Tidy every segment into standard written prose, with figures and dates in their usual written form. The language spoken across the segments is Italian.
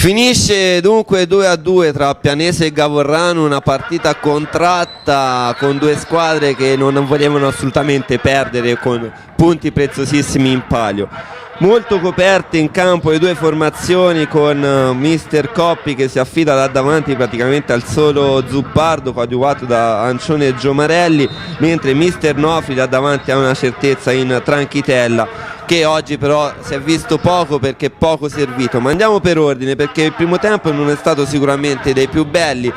Finisce dunque 2-2 tra Pianese e Gavorrano, una partita contratta con due squadre che non volevano assolutamente perdere, con punti preziosissimi in palio. Molto coperte in campo le due formazioni, con mister Coppi che si affida da davanti praticamente al solo Zuppardo, coadiuvato da Ancione e Giomarelli, mentre mister Nofri da davanti ha una certezza in Tranchitella, che oggi però si è visto poco perché poco servito. Ma andiamo per ordine, perché il primo tempo non è stato sicuramente dei più belli,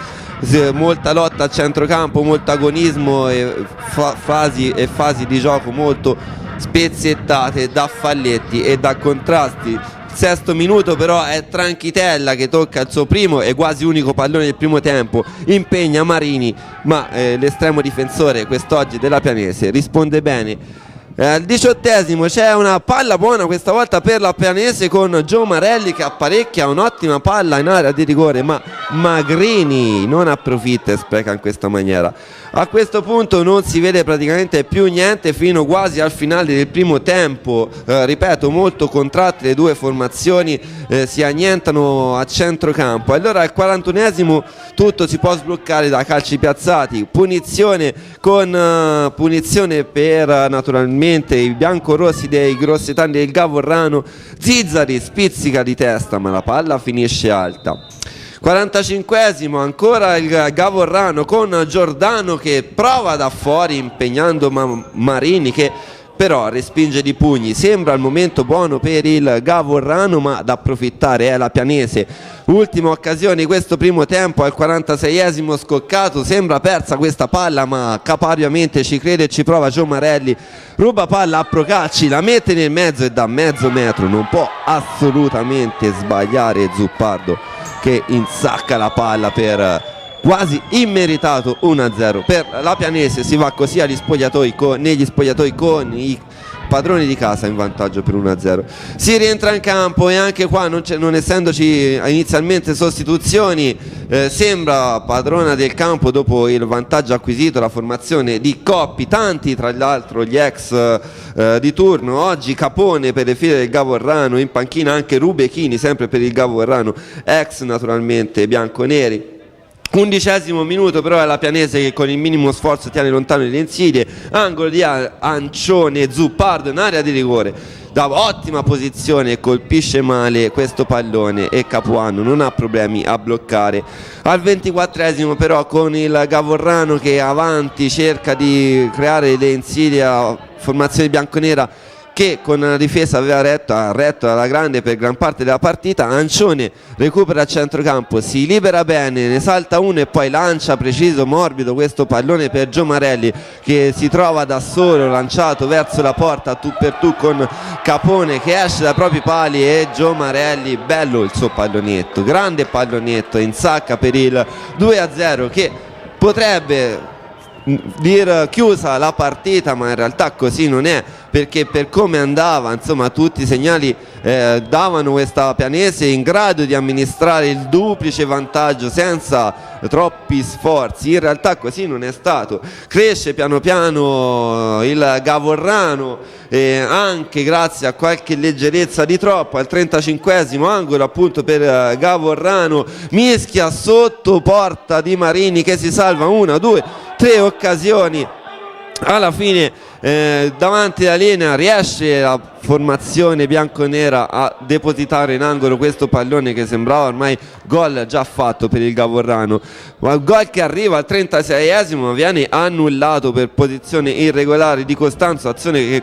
molta lotta a centrocampo, molto agonismo e fasi di gioco molto spezzettate da falletti e da contrasti. Il sesto minuto però è Tranchitella che tocca il suo primo e quasi unico pallone del primo tempo, impegna Marini, ma l'estremo difensore quest'oggi della Pianese risponde bene. Al 18esimo c'è una palla buona questa volta per la Pianese, con Giomarelli che apparecchia un'ottima palla in area di rigore, ma Magrini non approfitta e spreca in questa maniera. A questo punto non si vede praticamente più niente fino quasi al finale del primo tempo, ripeto, molto contratte le due formazioni, si annientano a centrocampo. Allora al 41esimo tutto si può sbloccare da calci piazzati, punizione per naturalmente i biancorossi dei grossetani del Gavorrano. Zizzari spizzica di testa, ma la palla finisce alta. 45esimo, ancora il Gavorrano con Giordano che prova da fuori impegnando Marini, che però respinge di pugni. Sembra il momento buono per il Gavorrano, ma da approfittare è la Pianese. Ultima occasione di questo primo tempo, al 46esimo scoccato, sembra persa questa palla, ma capariamente ci crede e ci prova Giomarelli, ruba palla a Procacci, la mette nel mezzo e da mezzo metro non può assolutamente sbagliare Zuppardo, che insacca la palla per quasi immeritato 1-0 per la Pianese. Si va così negli spogliatoi con i padroni di casa in vantaggio per 1-0. Si rientra in campo e anche qua non essendoci inizialmente sostituzioni, sembra padrona del campo dopo il vantaggio acquisito la formazione di Coppi, tanti tra l'altro gli ex di turno. Oggi Capone per le file del Gavorrano, in panchina anche Rubechini sempre per il Gavorrano, ex naturalmente bianconeri. 11esimo minuto però è la Pianese che con il minimo sforzo tiene lontano le insidie, angolo di Ancione, Zuppardo in area di rigore, da ottima posizione colpisce male questo pallone e Capuano non ha problemi a bloccare. Al 24esimo però, con il Gavorrano che avanti cerca di creare le insidie a formazione bianconera, che con la difesa aveva retto alla grande per gran parte della partita, Ancione recupera a centrocampo, si libera bene, ne salta uno e poi lancia preciso, morbido questo pallone per Giomarelli, che si trova da solo lanciato verso la porta tu per tu con Capone che esce dai propri pali, e Giomarelli, bello il suo pallonetto, grande pallonetto, insacca per il 2-0 che potrebbe dir chiusa la partita, ma in realtà così non è, perché per come andava, insomma, tutti i segnali davano questa Pianese in grado di amministrare il duplice vantaggio senza troppi sforzi. In realtà così non è stato. Cresce piano piano il Gavorrano, anche grazie a qualche leggerezza di troppo. Al 35esimo angolo appunto per Gavorrano, mischia sotto porta di Marini che si salva 1, 2, 3 occasioni. Alla fine davanti alla linea riesce la formazione bianconera a depositare in angolo questo pallone che sembrava ormai gol già fatto per il Gavorrano, ma il gol che arriva al 36esimo viene annullato per posizione irregolare di Costanzo, azione che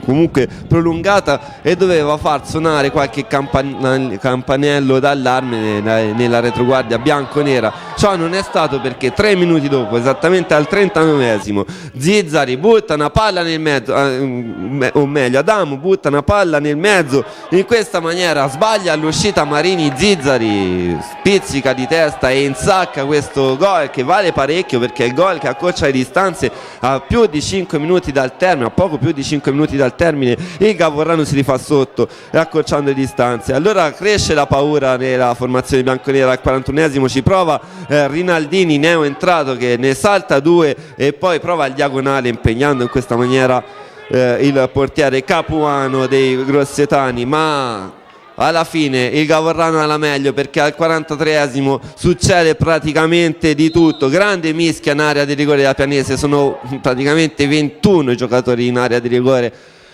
comunque prolungata e doveva far suonare qualche campanello d'allarme nella retroguardia bianconera. Ciò non è stato, perché 3 minuti dopo, esattamente al 39esimo, Zizzari butta una palla nel mezzo, o meglio Adamo butta una palla nel mezzo, in questa maniera sbaglia all'uscita Marini, Zizzari spizzica di testa e insacca questo gol che vale parecchio, perché è il gol che accorcia le distanze a più di 5 minuti dal termine, a poco più di 5 minuti dal termine il Gavorrano si rifà sotto e accorciando le distanze. Allora cresce la paura nella formazione bianconera. Al 41esimo ci prova Rinaldini, neo entrato, che ne salta 2 e poi prova il diagonale impegnando in questa maniera il portiere Capuano dei grossetani, ma alla fine il Gavorrano ha la meglio, perché al 43esimo succede praticamente di tutto. Grande mischia in area di rigore della Pianese, sono praticamente 21 i giocatori in area di rigore.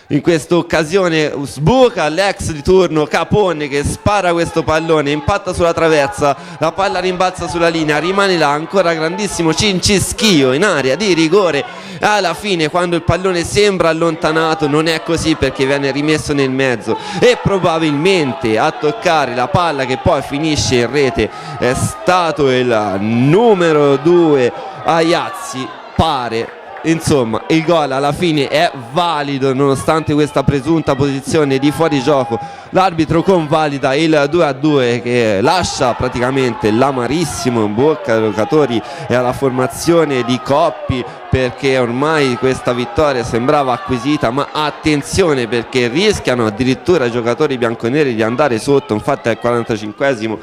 In questa occasione sbuca l'ex di turno Capone, che spara questo pallone, impatta sulla traversa, la palla rimbalza sulla linea, rimane là, ancora grandissimo Cincischio in area di rigore. Alla fine, quando il pallone sembra allontanato, non è così, perché viene rimesso nel mezzo, e probabilmente a toccare la palla che poi finisce in rete è stato il numero 2 Aiazzi, pare. Insomma, il gol alla fine è valido nonostante questa presunta posizione di fuorigioco. L'arbitro convalida il 2-2, che lascia praticamente l'amarissimo in bocca ai giocatori e alla formazione di Coppi, perché ormai questa vittoria sembrava acquisita. Ma attenzione, perché rischiano addirittura i giocatori bianconeri di andare sotto. Infatti al 45esimo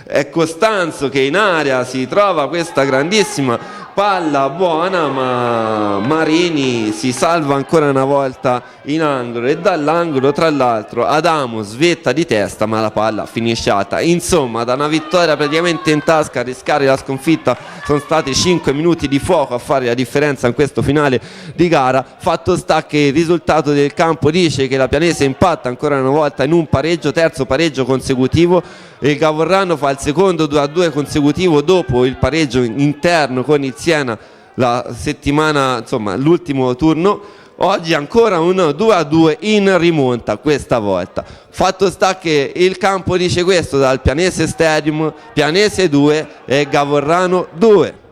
è Costanzo che in area si trova questa grandissima palla buona, ma Marini si salva ancora una volta in angolo, e dall'angolo tra l'altro Adamo svetta di testa, ma la palla finisce alta. Insomma, da una vittoria praticamente in tasca a rischiare la sconfitta sono stati 5 minuti di fuoco a fare la differenza in questo finale di gara. Fatto sta che il risultato del campo dice che la Pianese impatta ancora una volta in un pareggio, terzo pareggio consecutivo. Il Gavorrano fa il secondo 2-2 consecutivo dopo il pareggio interno con il Siena la settimana, insomma l'ultimo turno. Oggi ancora un 2-2 in rimonta questa volta. Fatto sta che il campo dice questo: dal Pianese Stadium, Pianese 2 e Gavorrano 2.